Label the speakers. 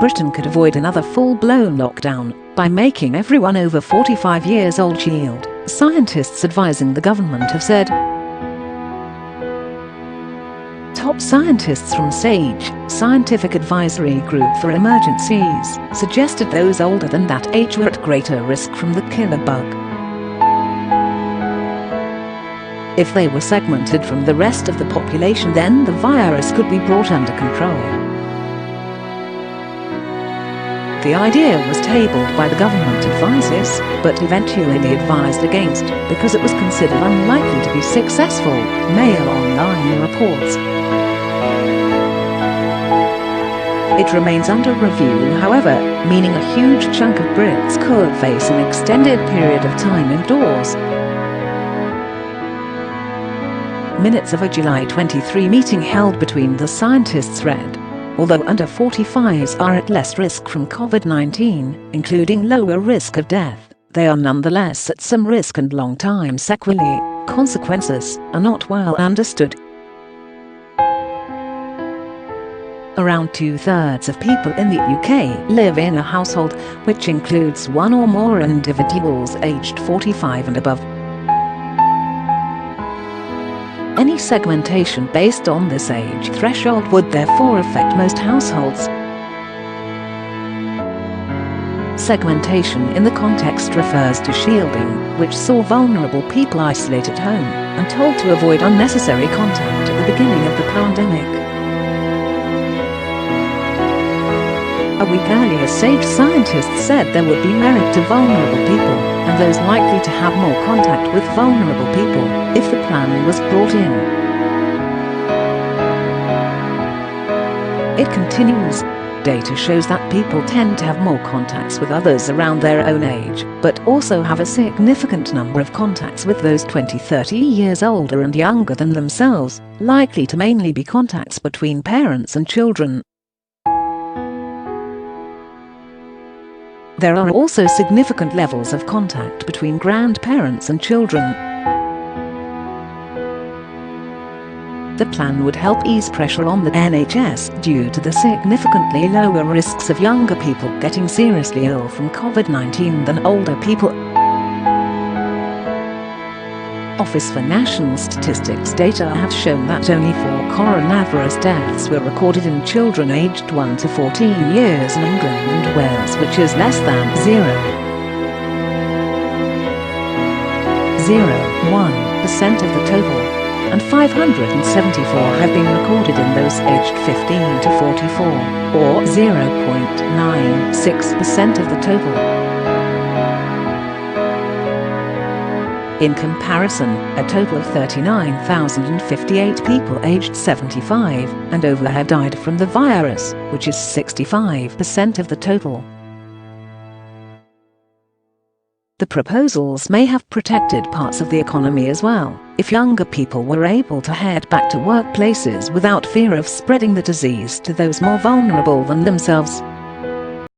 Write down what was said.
Speaker 1: Britain could avoid another full-blown lockdown by making everyone over 45 years old shield, scientists advising the government have said. Top scientists from SAGE, Scientific Advisory Group for Emergencies, suggested those older than that age were at greater risk from the killer bug. If they were segmented from the rest of the population, then the virus could be brought under control. The idea was tabled by the government advisors, but eventually advised against because it was considered unlikely to be successful, Mail Online reports. It remains under review, however, meaning a huge chunk of Brits could face an extended period of time indoors. Minutes of a July 23 meeting held between the scientists read, although under 45s are at less risk from COVID-19, including lower risk of death, they are nonetheless at some risk and long-time sequelae, consequences, are not well understood. Around 2/3 of people in the UK live in a household, which includes one or more individuals aged 45 and above. Any segmentation based on this age threshold would therefore affect most households. Segmentation in the context refers to shielding, which saw vulnerable people isolate at home and told to avoid unnecessary contact at the beginning of the pandemic. A week earlier, SAGE scientists said there would be merit to vulnerable people and those likely to have more contact with vulnerable people if the plan was brought in. It continues. Data shows that people tend to have more contacts with others around their own age, but also have a significant number of contacts with those 20-30 years older and younger than themselves, likely to mainly be contacts between parents and children. There are also significant levels of contact between grandparents and children. The plan would help ease pressure on the NHS due to the significantly lower risks of younger people getting seriously ill from COVID-19 than older people. Office for National Statistics data have shown that only 4 coronavirus deaths were recorded in children aged 1 to 14 years in England and Wales, which is less than 0.01% of the total, and 574 have been recorded in those aged 15 to 44, or 0.96% of the total. In comparison, a total of 39,058 people aged 75 and over have died from the virus, which is 65% of the total. The proposals may have protected parts of the economy as well, if younger people were able to head back to workplaces without fear of spreading the disease to those more vulnerable than themselves.